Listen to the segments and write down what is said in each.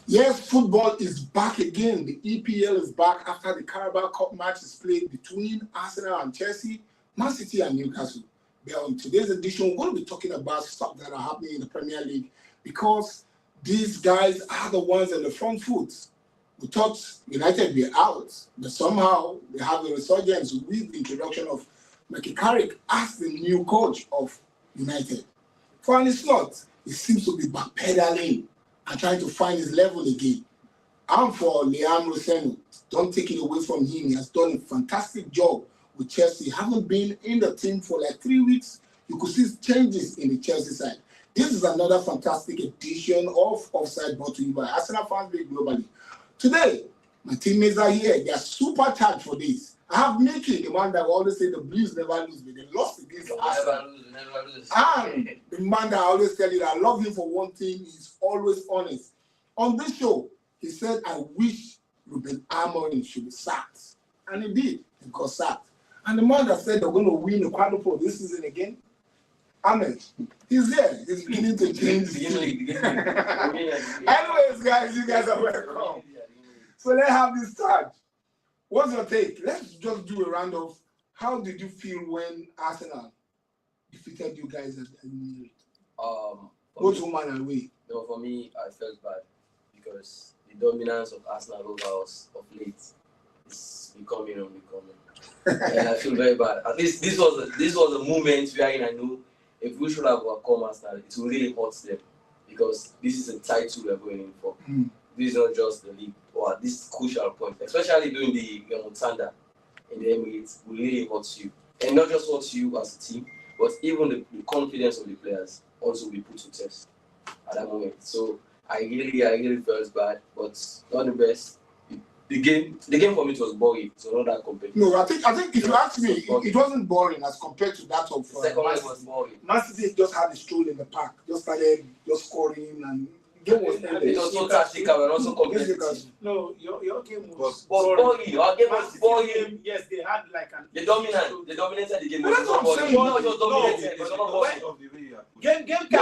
Yes, football is back again. The EPL is back after the Carabao Cup match is played between Arsenal and Chelsea, Man City and Newcastle. Well, in today's edition, we're going to be talking about stuff that are happening in the Premier League because these guys are the ones on the front foot. We thought United were out, but somehow they have a resurgence with the introduction of Michael Carrick as the new coach of United. For an slot, he seems to be backpedaling and trying to find his level again. And for Liam Rosenu, don't take it away from him. He has done a fantastic job with Chelsea. Haven't been in the team for like 3 weeks. You could see changes in the Chelsea side. This is another fantastic edition of Offside brought to you by Arsenal Fans League globally. Today, my teammates are here. They are super charged for this. I have Nicky, the one that always say the Blues never lose, but they lost against Arsenal. Never lose. And the man that I always tell you that I love him for one thing, he's always honest. On this show, he said, I wish Ruben Amorim should be sacked. And indeed, he got sacked. And the man that said they're going to win the quadruple this season again, Ahmed, he's there. He's beginning to change. Anyways, guys, you guys are welcome. So let's have this start. What's your take? Let's just do a round of how did you feel when Arsenal defeated you guys at the minute? Both home and away. No, for me, I felt bad because the dominance of Arsenal over us of late is becoming unbecoming. And I feel very bad. At least this was a moment wherein I knew if we should have overcome Arsenal, it will really hurt them because this is a title we are going in for. This is not just the league or at this crucial point, especially during the Mutanda in the Emirates, will really hurt you. And not just hurt you as a team, but even the confidence of the players also will be put to test at that moment. So I really felt bad, but not the best. The game for me was boring. So not that competitive. No, I think if you ask me, it wasn't boring as compared to that of second one was boring. Man City just had a stroll in the park, just started scoring and the game was ended. It was so tactical and also competitive. No, your game was boring. Our game was boring. Yes, they had like an. They dominated the game. But that's what I'm saying. No, it was dominated. It was not boring. Game can be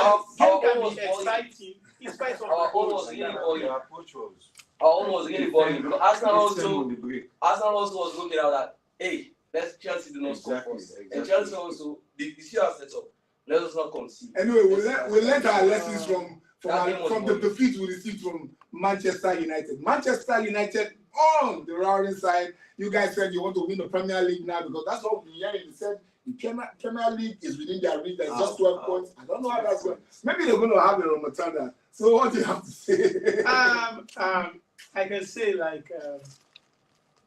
exciting in spite of our own was really boring. Our own was really boring because Arsenal also was looking at that. Hey, let's Chelsea do not score first. And Chelsea also, the CR set up. Let us not concede. Anyway, we learned our lessons from the defeat we received from Manchester United. Manchester United on the roaring side. You guys said you want to win the Premier League now because that's what we heard. You said the Premier League is within their reach. There's just 12 points. I don't know how that's going. Maybe they're going to have a remontada. So what do you have to say? I can say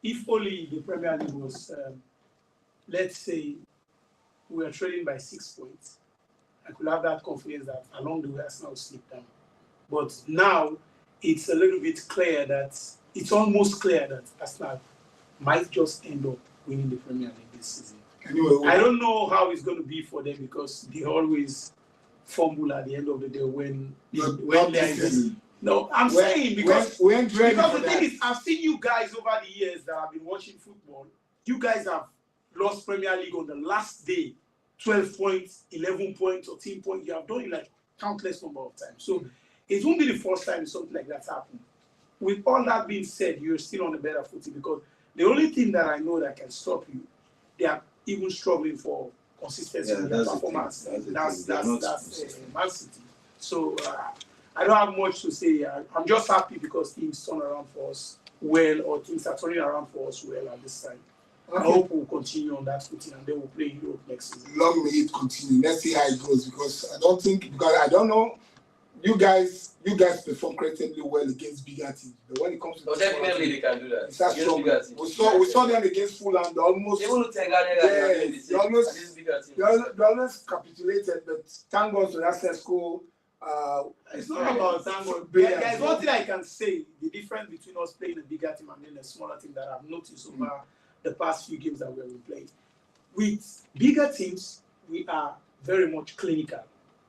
if only the Premier League was, let's say, we are trailing by 6 points. I could have that confidence that along the way Arsenal will slip down. But now it's a little bit clear that it's almost clear that Arsenal might just end up winning the Premier League this season. Anyway, I don't know how it's going to be for them because they always fumble at the end of the day when there is. No, I'm saying because the thing is, I've seen you guys over the years that have been watching football. You guys have lost Premier League on the last day, 12 points, 11 points, or 10 points. You have done it like countless number of times. So it won't be the first time something like that's happened. With all that being said, you're still on a better footing because the only thing that I know that can stop you, they are even struggling for consistency in their performance. That's Man City. So I don't have much to say. I'm just happy because things turn around for us well, or things are turning around for us well at this time. Okay. I hope we'll continue on that footing and then we'll play in Europe next season. Long may it continue. Let's see how it goes because I don't know. You guys perform creatively well against bigger teams. But when it comes to definitely they can do that. We saw them against Fulham. They almost capitulated, but thank God for that Sesko. It's not about tango. There's one thing I can say: the difference between us playing a bigger team and then a smaller team that I've noticed over the past few games that we have been playing. With bigger teams, we are very much clinical.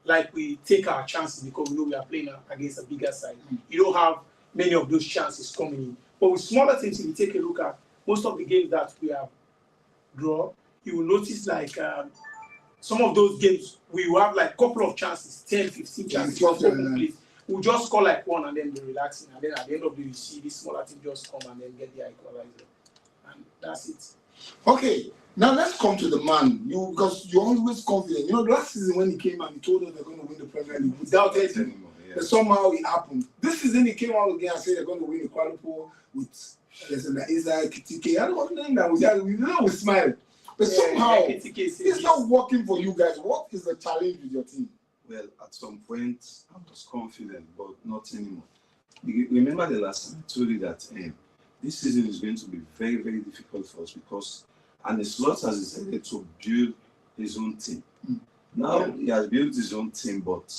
Like we take our chances because we know we are playing against a bigger side. You don't have many of those chances coming in. But with smaller teams, if you take a look at most of the games that we have drawn, you will notice like some of those games we will have like a couple of chances, 10, 15 chances. we'll just score like one and then be relaxing, and then at the end of the day, you see this smaller team just come and then get the equalizer, and that's it. Okay, now let's come to the man. Because you're always confident. You know, last season when he came and he told us they're going to win the Premier League without it anymore. But somehow it happened. This season he came out again and said they're going to win the Quadruple with Isaac Kitike. I don't know that we smile. But somehow it's not working for you guys. What is the challenge with your team? Well, at some point I was confident, but not anymore. Remember the last time I told you that this season is going to be very, very difficult for us because Arne Slot has decided to build his own team. Now he has built his own team, but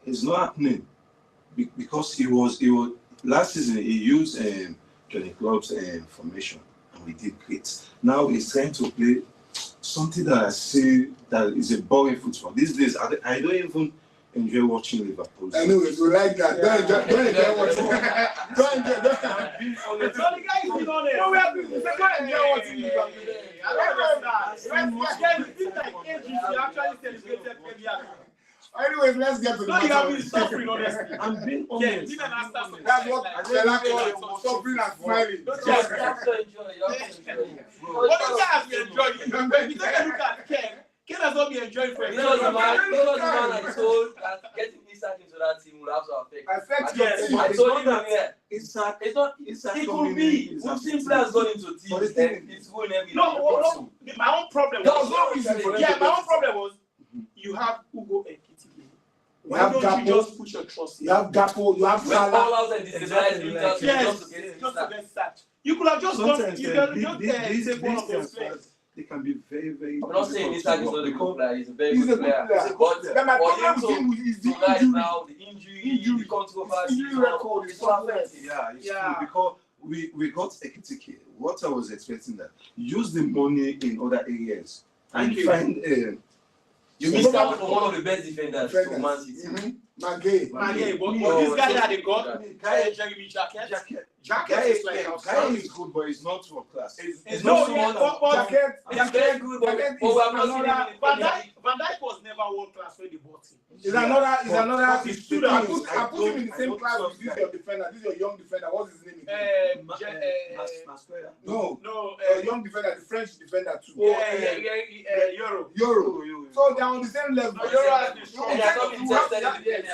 it's not happening because he was last season he used Johnny Club's formation and we did great. Now he's trying to play something that I see that is a boring football. These days I don't even enjoy watching Liverpool. I know you like that. Don't enjoy watching. Don't enjoy. The guy is been on it. No, we have to enjoy watching Liverpool. I don't know that. It's like you actually celebrated Premier. Anyways, let's get to the matter. No, you have been suffering, honestly. I'm being honest. That's what I call suffering and smiling. Yes, you have to enjoy. What do you guys be enjoying? You take a look at Ken. Ken has not been enjoying for a He was the man I told that getting Isak into that team would have to affect. Yes, I told him It's not. It could be. We've seen players going into teams. It's going every. No. My own problem was. My own problem was you have Ugo and Kitty. Why don't you just put your trust in? You have Gakpo, you have Salah. Yes, just to get start. You could have just gone. You can just take one of those players. They can be very, very. I'm not saying Isak is not a good player. He's a very He's good a good player. player. But my for problem him with him is the right injury. now, the injury, the controversy, injury record is so less. Yeah, it's true because we got Ekitike. What I was expecting that use the money in other areas and find. You missed out on one of the best defenders for Man City. Maguire. But this guy that they got, Jeremy Jacket is like Guy is good, but he's not world class. It's not Jacket. It's very good, but we have not seen him in Van Dijk was never world class when they bought him. Is another. I put him in the same class with this your defender. This is your young defender. What's his name? No, young defender, the French defender too. Euro. So they're on the same level. Euro has been struggling.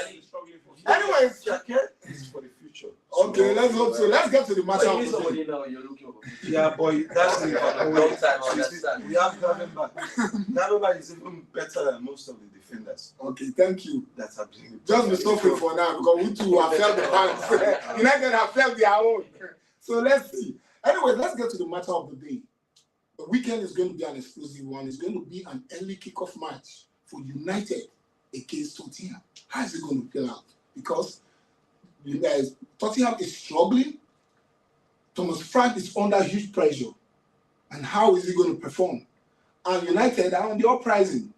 Anyways, Jacket is for the future. Okay, let's hope so. Let's get to the matter of somebody the day. now you're looking for. Yeah, boy, that's it. Long time, I understand. We have Gravenberch. Gravenberch is even better than most of the defenders. Okay, thank you. That's absolutely. Just be suffering for now because we too have felt the pants. United have felt their own. So let's see. Anyway, let's get to the matter of the day. The weekend is going to be an explosive one. It's going to be an early kickoff match for United against Tottenham. How is it going to play out? Because Tottenham is struggling. Thomas Frank is under huge pressure. And how is he going to perform? And United are on the uprising.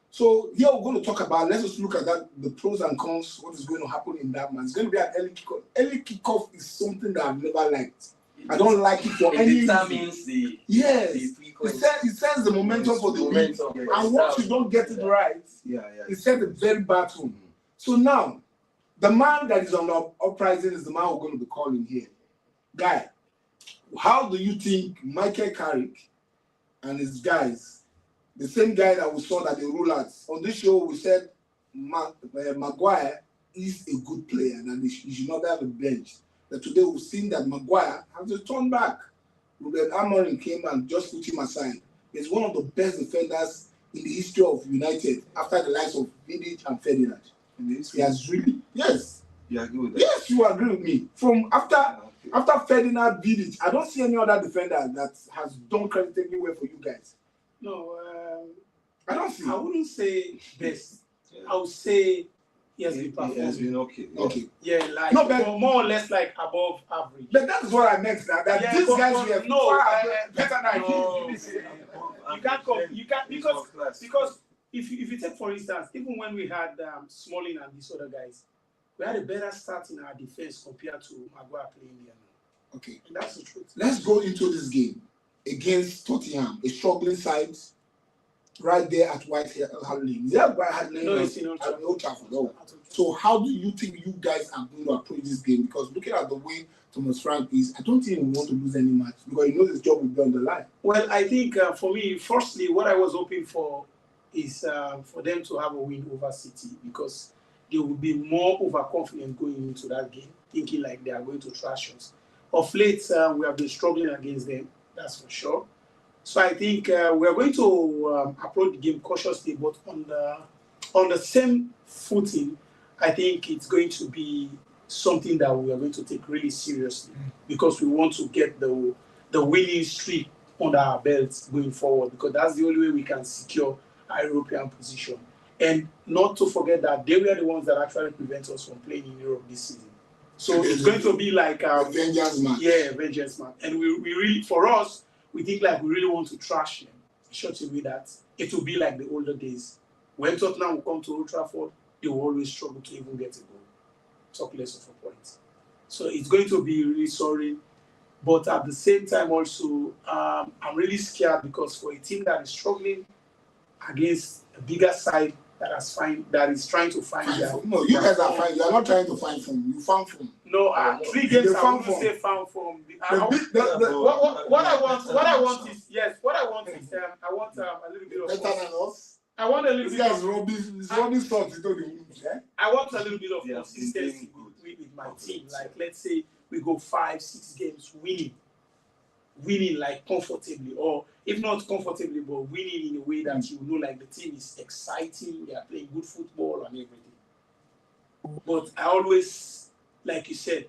So here we're going to talk about, let's just look at that, the pros and cons, what is going to happen in that match. It's going to be an early kickoff. Early kickoff is something that I've never liked. I don't like it for any reason. That means it sends the momentum for the week. And once you don't get it right, it sets a very bad tone. So now, the man that is on the uprising is the man we're going to be calling here. Guy, how do you think Michael Carrick and his guys, the same guy that we saw that they rule out, on this show we said Maguire is a good player and he should not have a bench. But today we've seen that Maguire has returned back. Ruben Amorim came and just put him aside. He's one of the best defenders in the history of United after the likes of Vidic and Ferdinand. He has really, yes. You agree with that? Yes, you agree with me. From after Ferdinand, Vidic, I don't see any other defender that has done creditably well for you guys. No, I don't see. I wouldn't say best. I would say he has been performing. He has been okay. Okay. Yeah, like no, but more or less like above average. But that is what I meant. That these guys were better than you can't come. You can't because if you take for instance, even when we had Smalling and these other guys, we had a better start in our defense compared to Maguire playing there. Okay, and that's the truth. Let's go into this game against Tottenham, a struggling side. right there at White Hart Lane. Is that White Hart Lane? No, it's in at Old Trafford. No. So how do you think you guys are going to approach this game? Because looking at the way Thomas Frank is, I don't think we want to lose any match because he knows his job will be on the line. Well, I think for me, firstly, what I was hoping for is for them to have a win over City because they will be more overconfident going into that game, thinking like they are going to trash us. Of late, we have been struggling against them, that's for sure. So I think we are going to approach the game cautiously, but on the same footing, I think it's going to be something that we are going to take really seriously because we want to get the winning streak under our belts going forward because that's the only way we can secure our European position. And not to forget that they were the ones that actually prevent us from playing in Europe this season. So it's going to be like a vengeance match. Yeah, vengeance match. And we really, for us, we think like we really want to trash them in such a way that it will be like the older days. When Tottenham will come to Old Trafford, they will always struggle to even get a goal. Talk less of a point. So it's going to be really sorry. But at the same time also, I'm really scared because for a team that is struggling against a bigger side that is trying to find their... No, you guys are fine. You are not trying to find form. You found form. No, 3 games I wouldn't say found form. What I want is I want a little bit of... Better than us? I want a little bit of... Robbie thought he told you. I want a little bit of consistency with my team. Like, let's say we go 5-6 games winning like comfortably, or if not comfortably, but winning in a way that you know like the team is exciting, they are playing good football and everything. But I always, like you said,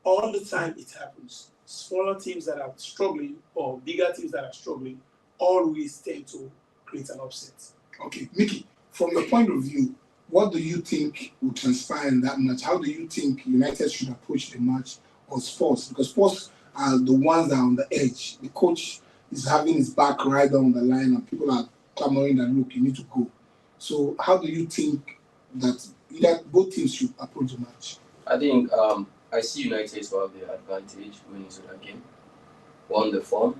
all the time it happens. Smaller teams that are struggling or bigger teams that are struggling always tend to create an upset. Okay, Mickey, from your point of view, what do you think will transpire in that match? How do you think United should approach the match, or Spurs? Because Spurs are the ones that are on the edge. The coach is having his back right on the line and people are clamoring that, look, you need to go. So how do you think that both teams should approach the match? I think I see United to have the advantage going into that game. One, the form,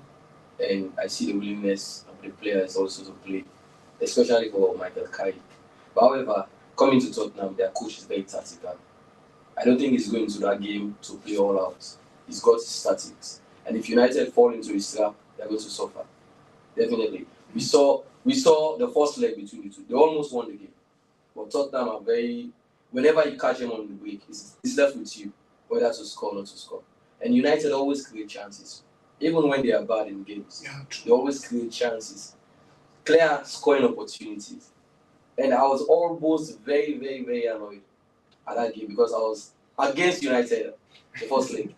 and I see the willingness of the players also to play, especially for Michael Carrick. But however, coming to Tottenham, their coach is very tactical. I don't think he's going to that game to play all out. He's got his tactics. And if United fall into his trap, they're going to suffer. Definitely. We saw the first leg between the two. They almost won the game. But Tottenham are whenever you catch them on the break, it's left with you, whether to score or not to score. And United always create chances. Even when they are bad in games, they always create chances. Clear scoring opportunities. And I was almost very, very, very annoyed at that game because I was against United the first leg.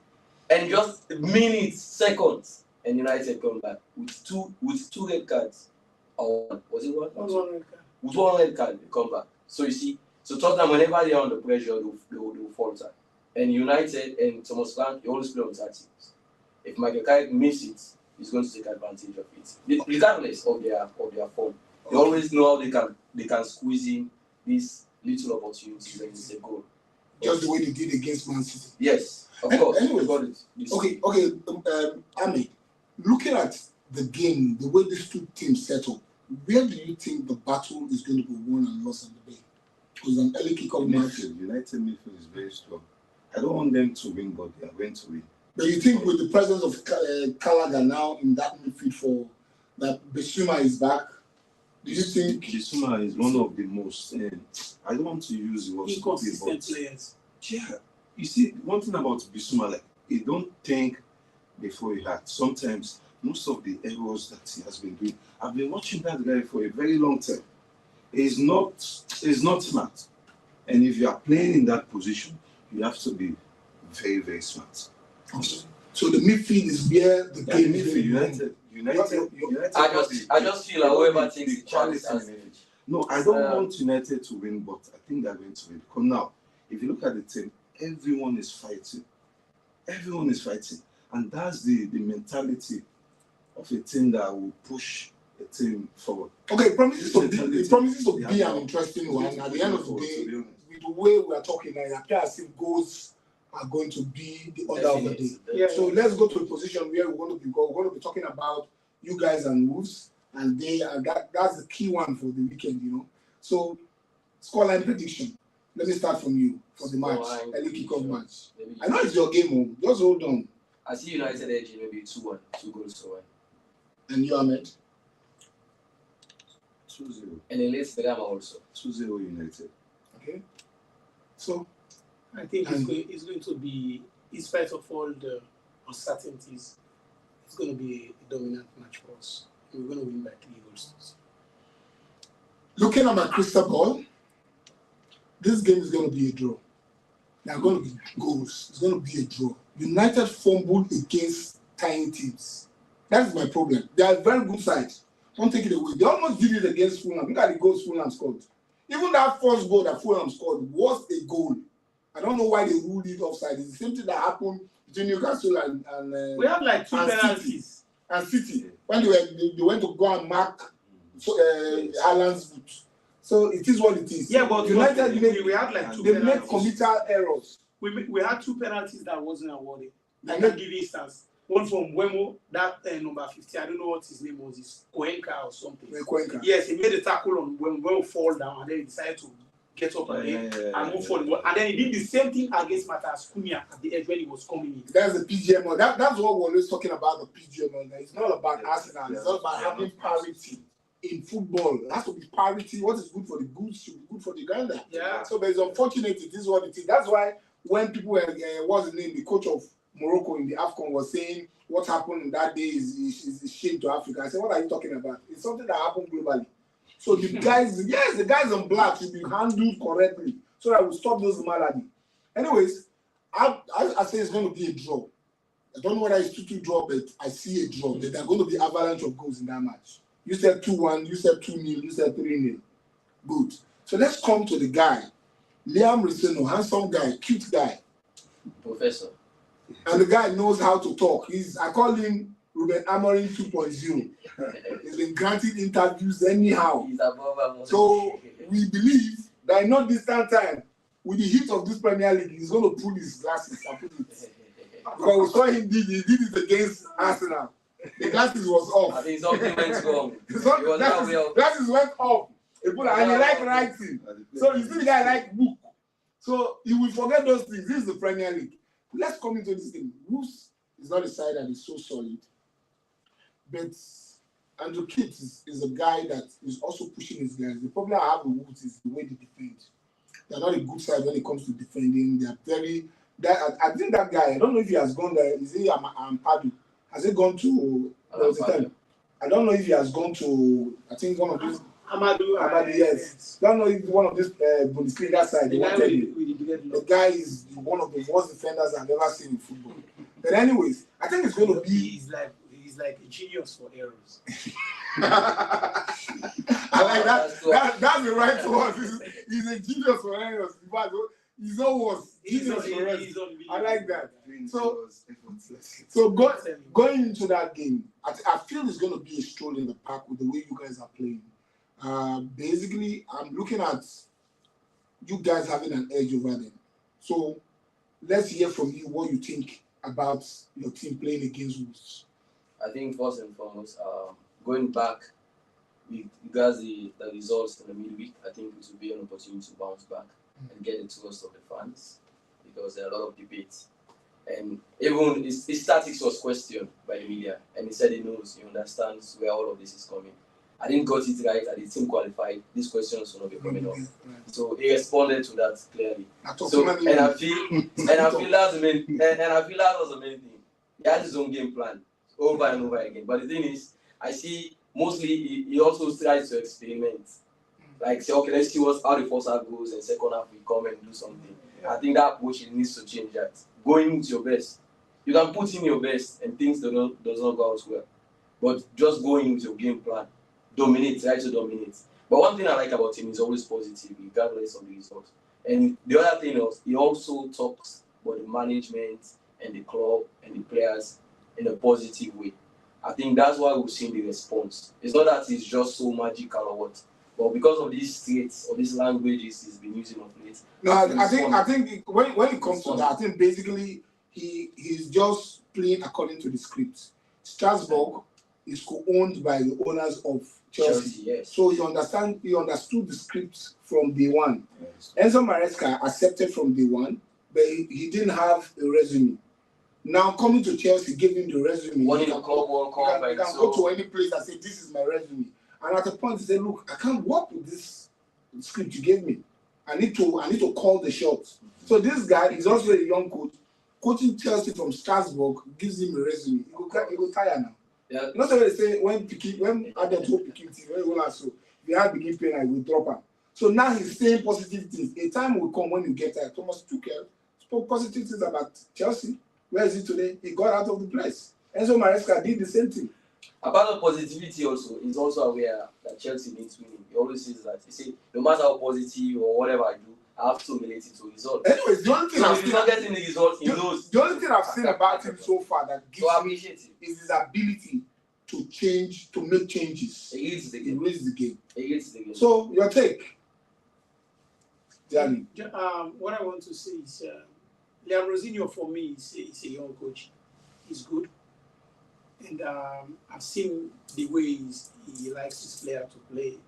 And just minutes, seconds, and United come back with two red cards. Or was it one? One red card. With one red card, they come back. So you see, Tottenham, whenever they are under pressure, they will falter. And United and Thomas Frank, they always play on tactics. If Michael Carrick misses it, he's going to take advantage of it, regardless of their form. They always know how they can squeeze in these little opportunities and it's a goal. Just the way they did against Man City. Yes, of course. Anyway, got it. Okay. Ami, looking at the game, the way these two teams set up, where do you think the battle is going to be won and lost on the day? Because an early kickoff match. United midfield is very strong. I don't want them to win, but they are going to win. But you think with the presence of Gallagher now in that midfield that Bissouma is back, do you think Bissouma is one of the most? I don't want to use the word inconsistent players. Yeah, you see, one thing about Bissouma, like he don't think before he acts. Sometimes most of the errors that he has been doing, I've been watching that guy for a very long time. He's not smart, and if you are playing in that position, you have to be very, very smart. So the midfield is where the game is. United. I just feel like whoever takes the chance. No, I don't want United to win, but I think they're going to win. Because now, if you look at the team, everyone is fighting. Everyone is fighting. And that's the mentality of a team that will push a team forward. Okay, it promises to be an interesting one. At the end of the day, with the way we are talking, I appear as if goals are going to be the order of the day. Yeah. So let's go to a position where we're going to be talking about you guys and Wolves. and that's the key one for the weekend, you know. So, scoreline prediction. Let me start from you for the match, early kickoff match. I know it's your game, just hold on. I see United edge maybe 2-1, 2 goals to 1. And you, Ahmed? 2-0. And in late drama also. 2-0 United. Okay. So, I think it's going to be, in spite of all the uncertainties, it's going to be a dominant match for us. We're going to win by 3 goals. Looking at my crystal ball, this game is going to be a draw. There are going to be goals. It's going to be a draw. United fumbled against tiny teams. That's my problem. They are a very good side. Don't take it away. They almost did it against Fulham. Look at the goals Fulham scored. Even that first goal that Fulham scored was a goal. I don't know why they ruled it offside. It's the same thing that happened between Newcastle and we have like 2 penalties. And City. When they went to go and mark Haaland's boot. So it is what it is. Yeah, but United we had like 2 they penalties. make committal errors. We had 2 penalties that wasn't awarded. I can give you instance. One from Wemo, that number 50. I don't know what his name was. It's Cuenca or something. Cuenca. Yes, he made a tackle on when Wemo fall down and then he decided to get up again and move forward. And then he did the same thing against Matas Cunha at the edge when he was coming in. That's the PGMO. That's what we're always talking about, the PGMO. It's not about Arsenal. It's not about having parity in football. It has to be parity. What is good for the goose should be good for the gander. Yeah. So, but it's unfortunate. It is what it is. That's why when people were, what's the name, the coach of Morocco in the AFCON was saying what happened that day is a shame to Africa. I said, what are you talking about? It's something that happened globally. So the guys, the guys on black should be handled correctly so that we stop those malady. Anyways, I say it's going to be a draw. I don't know whether it's 2-2 draw, but I see a draw. There are going to be avalanche of goals in that match. You said 2-1, you said 2-0, you said 3-0. Good. So let's come to the guy. Liam Riseno, handsome guy, cute guy. Professor. And the guy knows how to talk. I call him Ruben Amorim 2.0. He's been granted interviews anyhow. He's above. So we believe that in not distant time, with the heat of this Premier League, he's going to pull his glasses and put it. Because we saw him he did it against Arsenal. The glasses was off. I think something went wrong. Glasses went off. And he liked writing. So you see the guy like book. So he will forget those things. This is the Premier League. Let's come into this thing. Wolves is not a side that is so solid. But Andrew Keats is a guy that is also pushing his guys. The problem I have with Wolves is the way they defend. They're not a good side when it comes to defending. They are very... I think that guy, I don't know if he has gone there. Is he Ampadu? Has he gone to... I don't know if he has gone to... I think one of these... Amadou, yes. Don't know if one of these Bundesliga side. The guy is one of the worst defenders I've ever seen in football. But anyways, I think it's going to be. He's like a genius for errors. I like that. That's the right word. He's a genius for errors. He's not worse. Genius for errors. I like that. So going into that game, I feel it's going to be a stroll in the park with the way you guys are playing. Basically, I'm looking at you guys having an edge over them. So let's hear from you what you think about your team playing against Wolves. I think first and foremost, going back with regards the results in the midweek, I think it will be an opportunity to bounce back and get the trust of the fans because there are a lot of debates. And even his tactics was questioned by the media, and he said he knows, he understands where all of this is coming. I didn't got it right, and the team qualified. These questions will not be coming up. So he responded to that clearly. So and I feel that's the main and I feel that was the main thing. He had his own game plan over and over again. But the thing is, I see mostly he also tries to experiment. Like say, okay, let's see how the first half goes, and second half we come and do something. I think that approach needs to change. That going with your best, you can put in your best, and things does not go out well. But just going with your game plan. Try to dominate. But one thing I like about him is always positive, regardless of the results. And the other thing is, he also talks about the management and the club and the players in a positive way. I think that's why we've seen the response. It's not that it's just so magical or what, but because of these traits or these languages he's been using of late. No, I think when it comes to that, I think basically he's just playing according to the script. Strasbourg is co-owned by the owners of Chelsea. Yes. So he understood the script from day one. Yes. Enzo Maresca accepted from day one, but he didn't have a resume. Now coming to Chelsea, gave him the resume. You can go to any place and say, this is my resume. And at a point he said, look, I can't work with this script you gave me. I need to call the shots. So this guy is also a young coach. Coaching Chelsea from Strasbourg gives him a resume. He go tire now. Yeah. Not so they say when Adam told Pikin, they had begin pain, I will drop him. So now he's saying positive things. A time will come when you get tired. Thomas Tuchel spoke positive things about Chelsea. Where is he today? He got out of the place. Enzo Maresca did the same thing. About the positivity also, he's also aware that Chelsea needs winning. He always says that. He says, no matter how positive or whatever I do, I have to relate it to results. Anyways, the only thing so if he's not getting the results, he knows. The only thing I've seen about him so far that gives me is his ability to change, to make changes. He reads the game. So, your take, Danny? What I want to say is, Liam Rosinho for me is a young coach. He's good. And I've seen the way he likes his player to play.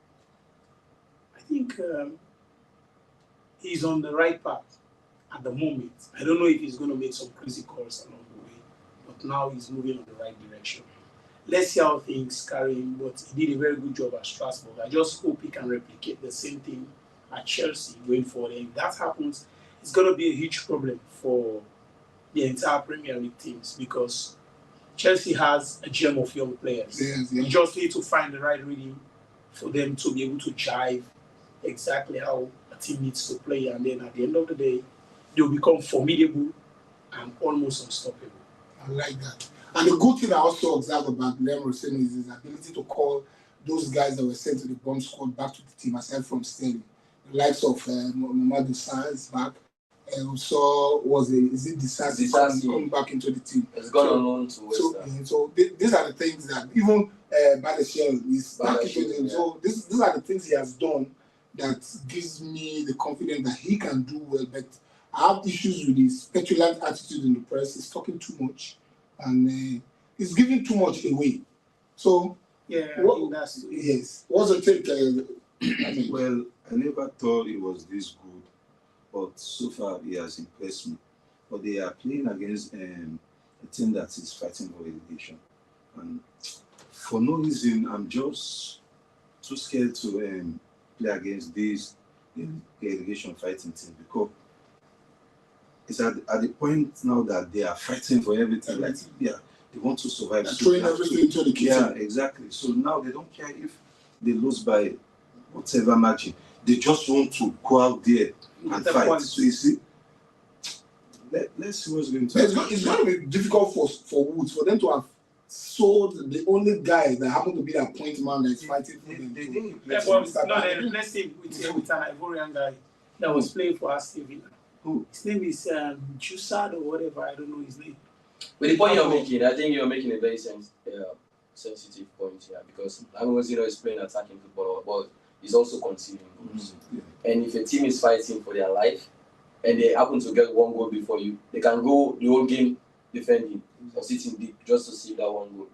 I think he's on the right path at the moment. I don't know if he's going to make some crazy calls along the way, but now he's moving in the right direction. Let's see how things carry him, but he did a very good job at Strasbourg. I just hope he can replicate the same thing at Chelsea going forward. And if that happens, it's going to be a huge problem for the entire Premier League teams because Chelsea has a gem of young players. Yes. You just need to find the right rhythm for them to be able to jive exactly how a team needs to play. And then at the end of the day, they'll become formidable and almost unstoppable. I like that. And the good thing I also observed about Liam Rosinho is his ability to call those guys that were sent to the bomb squad back to the team, aside from Sterling. The likes of Mamadou Sarr is back. And we saw, is it Disasi coming back into the team? It's gone on loan to West Ham. So these are the things that even Badiashile is back into them. So these are the things he has done that gives me the confidence that he can do well. But I have issues with his petulant attitude in the press. He's talking too much. And he's giving too much away. So, I think that's yes. What's the take? Well, I never thought it was this good, but so far he has impressed me. But they are playing against a team that is fighting for relegation. And for no reason, I'm just too scared to play against these relegation fighting teams because it's at the point now that they are fighting for everything. Like, they want to survive. Throwing everything into the kitchen. Yeah, exactly. So now they don't care if they lose by whatever margin. They just want to go out there and fight. So you see, let's see what's going to happen. It's going to be difficult for Woods, for them to have sold the only guy that happened to be that point man that is fighting for them. They replaced him with an Ivorian guy that was playing for Aston Villa. His name is Jusad or whatever, I don't know his name. But the point you're making, I think you're making a very sensitive point here because Amazino is playing attacking football, but he's also conceding goals. And if a team is fighting for their life and they happen to get one goal before you, they can go the whole game defending or sitting deep just to see that one goal.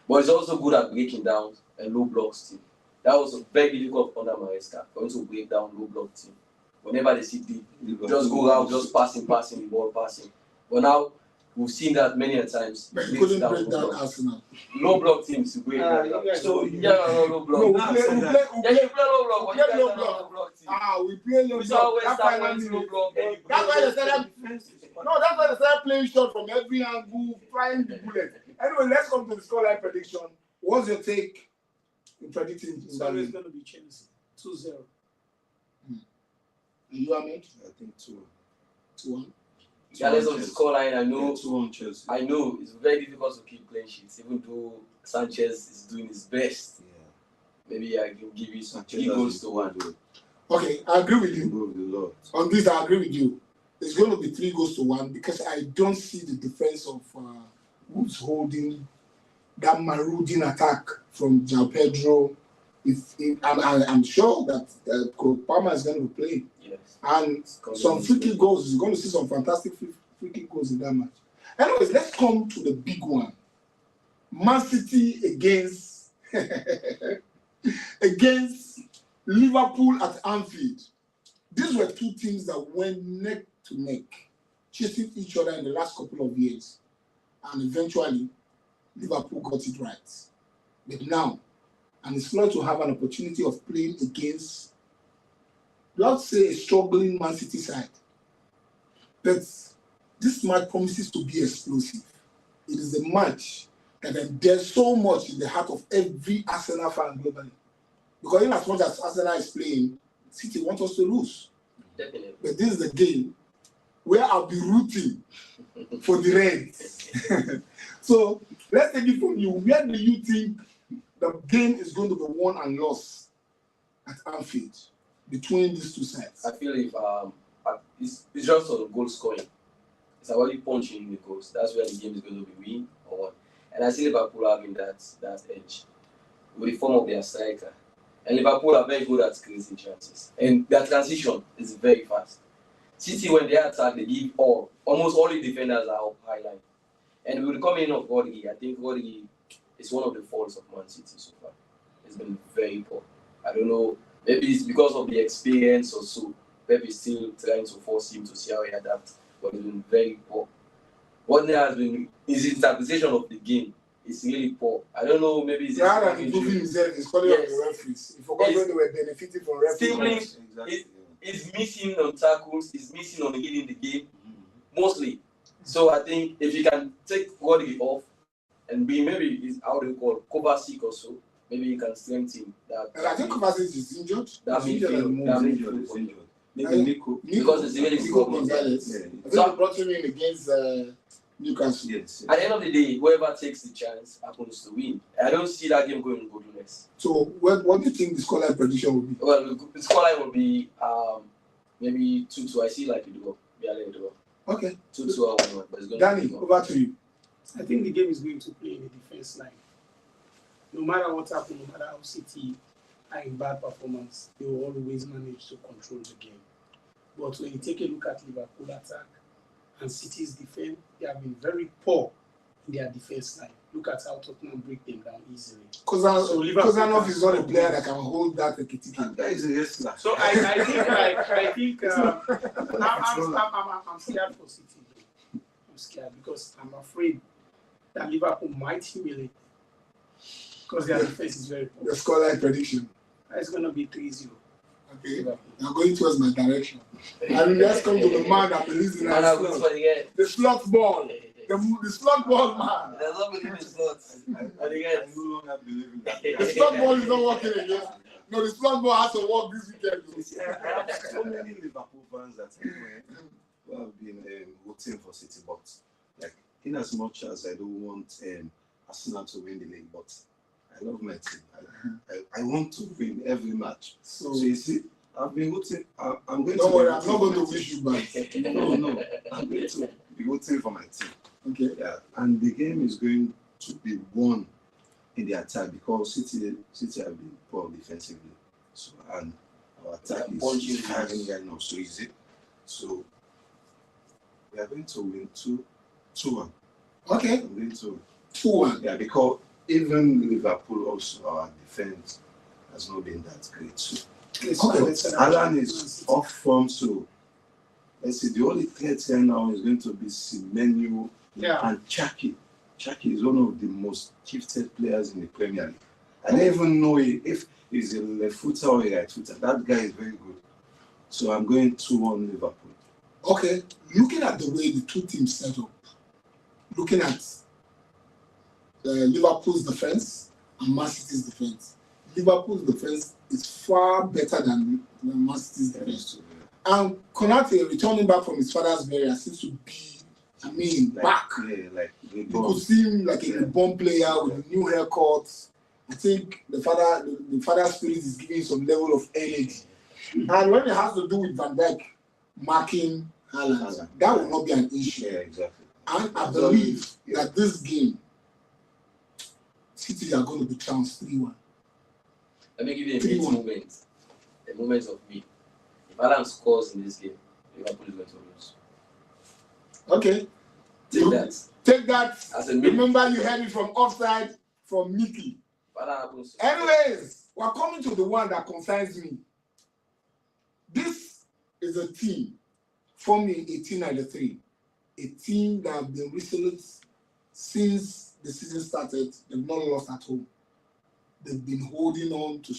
But he's also good at breaking down a low block team. That was very difficult under Maresca, for him to break down low block team. Whenever they sit deep, just go around, just passing, the ball passing. But now, we've seen that many a times. But you couldn't break down Arsenal. Low block teams, you break down. So, low block. No, we play low block. We play low block. We play low block. That's why they started. No, that's why they started playing shot from every angle, flying the bullet. Anyway, let's come to the scoreline prediction. What's your take in predicting? It's always going to be Chelsea 2-0. You, Ahmed? I think 2-1. Regardless of the scoreline, I know. 2-1 Chelsea. I know it's very difficult to keep clean sheets, even though Sanchez is doing his best. Yeah. Maybe I can give you some 3 goals to 1. Okay, I agree with you. On this, I agree with you. It's going to be 3 goals to 1 because I don't see the defense of who's holding that marauding attack from João Pedro. I'm sure that Palmer is going to play. Yes. And some free kick goals. You're going to see some fantastic free kick goals in that match. Anyways, let's come to the big one. Man City against Liverpool at Anfield. These were two teams that went neck to neck, chasing each other in the last couple of years. And eventually, Liverpool got it right. But now, and it's glad to have an opportunity of playing against, let's say, a struggling Man City side. But this match promises to be explosive. It is a match that there's so much in the heart of every Arsenal fan globally. Because in as much as Arsenal is playing, City wants us to lose. Definitely. But this is the game where I'll be rooting for the Reds. So let's take it from you. Where do you think the game is going to be won and lost at Anfield between these two sides? I feel if it's just on goal scoring. It's about you punching in the goals. That's where the game is going to be win or won. And I see Liverpool having that edge with the form of their striker. And Liverpool are very good at creating chances. And their transition is very fast. City, when they attack, they give almost all the defenders are up high line. And with the coming in of Origi, I think Origi is one of the faults of Man City so far. It's been very poor. I don't know, maybe it's because of the experience or so. Pep is still trying to force him to see how he adapts, but it's been very poor. What there has been his interpretation of the game is really poor. I don't know, maybe it's rather than improving himself, he's calling on the referees. He forgot when they were benefiting from referees. He's missing on tackles, he's missing on leading the game, mostly. So I think if you can take Rodri off and be maybe how do you call Kovacic or so, maybe you can strengthen that. And I think Kovacic is injured. That midfield is injured. Maybe Nico. Because it's really Nico Gonzalez. Yeah. I think they brought him in against Newcastle. Yes. At the end of the day, whoever takes the chance happens to win. I don't see that game going goalless. So what do you think the scoreline prediction will be? Well, the scoreline will be maybe 2-2. I see like you do. Yeah, let it go. Okay. 2-2 or 1-1. But it's going Danny, to be over to you. I think the game is going to play in the defense line. No matter what happens, no matter how City are in bad performance, they will always manage to control the game. But when you take a look at Liverpool attack and City's defense, they have been very poor in their defense line. Look at how Tottenham break them down easily. Kozanov is not a player that can hold that Ekitike. That is a wrestler. So I think I'm scared for City. I'm scared because I'm afraid that Liverpool might humiliate because their defense is very poor. The scoreline prediction. It's going to be 3-0. Okay, you're going towards my direction. And let's come to the man that believes in our slot. The slot ball. The slot ball man. There's not believe in slots. I no longer believe in that. The slot ball is not working again. No, the slot ball has to work this weekend. I have so many Liverpool fans that who have been voting for City, but like in as much as I don't want Arsenal to win the league, but I love my team. I want to win every match. So you see, I've been voting. I'm going don't to. worry, I'm not going to wish you back. No. I'm going to be voting for my team. Okay. Yeah, and the game is going to be won in the attack because City have been poor defensively. So and our attack is firing right now, so easy. So we are going to win 2-1. Okay. I'm going to 2-1. Yeah, because even Liverpool also our defense has not been that great. So Alan is off form, so let's see. The only threat here now is going to be Semenyo and Chucky. Chucky is one of the most gifted players in the Premier League. I don't even know if he's a left footer or a right footer. That guy is very good. So I'm going 2-1 Liverpool. Okay, looking at the way the two teams set up, looking at Liverpool's defense and Man City's defense, Liverpool's defense is far better than Man City's defense. And Konate, returning back from his father's burial, seems to be, back. Yeah, you could see him like a born player with a new haircut. I think the father's spirit is giving some level of energy. And when it has to do with Van Dijk marking Haaland, that will not be an issue. Yeah, exactly. And I believe that this game, City are going to be trounced 3-1. Let me give you a moment of me. If Haaland scores in this game, Liverpool is going to lose. Okay. Take that. Remember, you heard it from offside from Mickey. Anyways, we're coming to the one that concerns me. This is a team formed in 1893, a team that have been resolute since the season started. They've not lost at home. They've been holding on to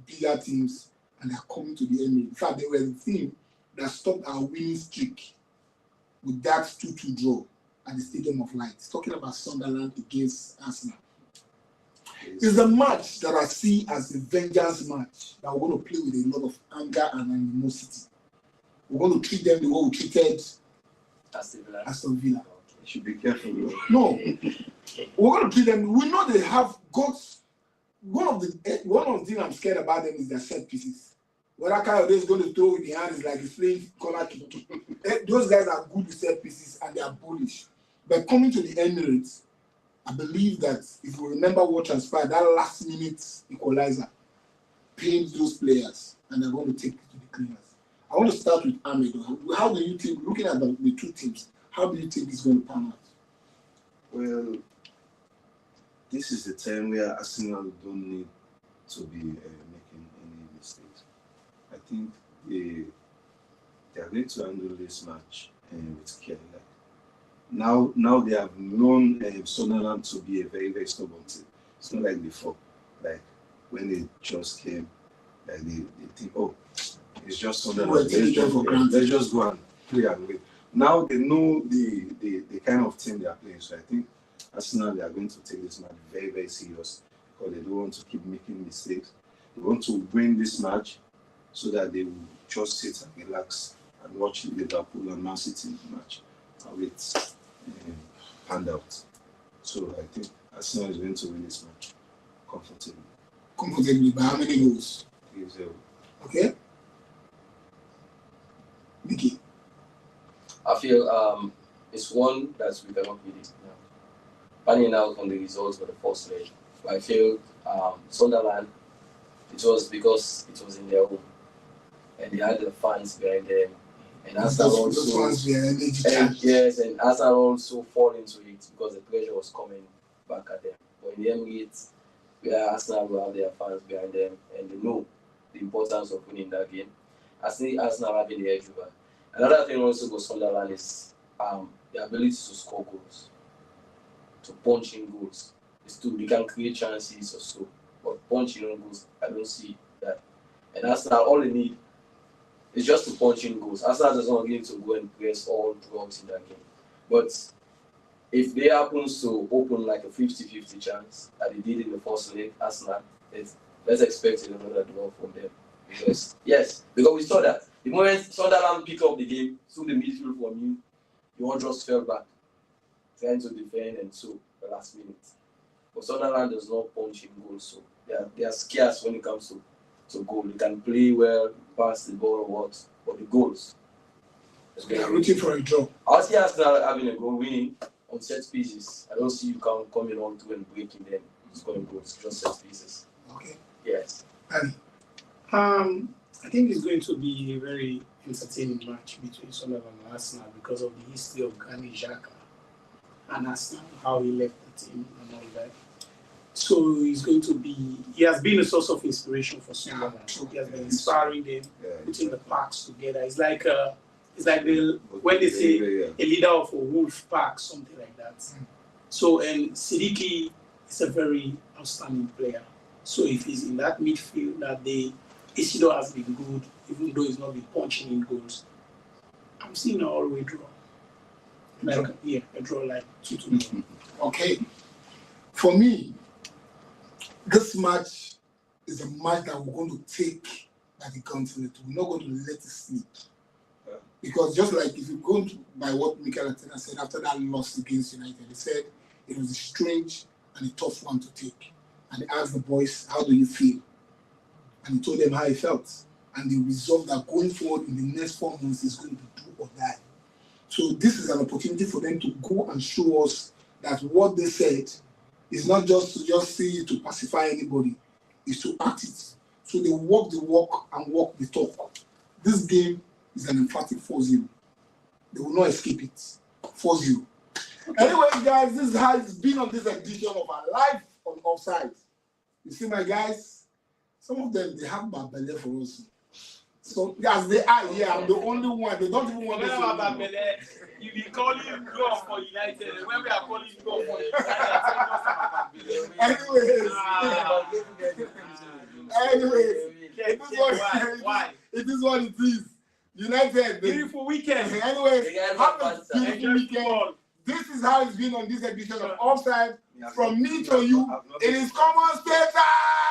bigger teams, and they're coming to the Emirates. In fact, they were the team that stopped our winning streak with that 2-2 draw at the Stadium of Light. Talking about Sunderland against Arsenal. It's a match that I see as a vengeance match that we're going to play with a lot of anger and animosity. We're going to treat them the way we treated Aston Villa. You should be careful. No, we're going to treat them. We know they have got one of the things I'm scared about them is their set pieces. What that kind of is going to throw with the hand is like he's playing corner kick. Those guys are good with set pieces and they are bullish. But coming to the Emirates, I believe that if you remember what transpired, that last minute equalizer pains those players and they're going to take it to the cleaners. I want to start with Ahmed. How do you think, looking at the two teams, how do you think it's going to pan out? Well, this is the time where Arsenal don't need to be making any mistakes. I think they are going to handle this match with care. Now they have known Sunderland to be a very, very stubborn team. It's not like before. Like when they just came, like they think, oh, it's just Sunderland. Let's just go and play and win. Now they know the kind of team they are playing. So I think Arsenal, they are going to take this match very, very serious because they don't want to keep making mistakes. They want to win this match so that they will just sit and relax and watch Liverpool and Man City match. How it's panned out. So I think Arsenal is going to win this match comfortably. Comfortably, by how many goals? 3-0. Okay. Mickey. I feel it's one that we cannot predict now. Finding out on the results for the first leg, I feel Sunderland, it was because it was in their home and they had the fans behind them. And Arsenal also, and Arsenal also fall into it because the pressure was coming back at them. But in the Emirates, where Arsenal will have their fans behind them and they know the importance of winning that game, I see Arsenal having the edge over. Another thing also for Sunderland is the ability to score goals, to punch in goals. They can create chances or so, but punching in goals, I don't see that. And Arsenal, all they need is just to punch in goals. Arsenal does not need to go and press all drugs in that game. But if they happen to open like a 50-50 chance that they did in the first leg, Arsenal, let's expect another draw from them. Because we saw that. The moment Sunderland picked up the game, took the midfield from you all just fell back, trying to defend and so the last minute. But Sunderland does not punch in goals, so they are scarce when it comes to goal. They can play well, pass the ball or what, but the goals. They are rooting for a draw. I see Arsenal having a goal winning on set pieces. I don't see you coming on to and breaking them, scoring goals, just set pieces. Okay. Yes. I think it's going to be a very entertaining match between Sunderland and Arsenal because of the history of Granit Xhaka and Arsenal, how he left the team and all that. So he has been a source of inspiration for Sunderland. He has been inspiring them, putting the parks together. It's like when they say a leader of a wolf pack, something like that. So, and Siddiqui is a very outstanding player. So if he's in that midfield that day, Isidore has been good, even though he's not been punching in goals. I'm seeing an all-way draw. A draw like 2-2. Okay. For me, this match is a match that we're going to take by the gauntlet. We're not going to let it sleep. Because just like if you go by what Mikel Arteta said after that loss against United, he said it was a strange and a tough one to take. And he asked the boys, how do you feel? And he told them how he felt. And they resolved that going forward in the next 4 months is going to be do or die. So this is an opportunity for them to go and show us that what they said is not just to just say it to pacify anybody, is to act it. So they walk the walk and walk the talk. This game is an emphatic 4-0. They will not escape it. 4-0. Anyway, guys, this is how it's been on this edition of our live on Offside. You see, my guys, some of them they have bad belly for us. So as they are here, I'm the only one. They don't even want to say. You be calling God for United. When we are calling God for United, anyways, it is what it is. United. Beautiful weekend. Anyways, have a beautiful weekend. This is how it's been on this edition of Offside. From me to you, it is Common State time.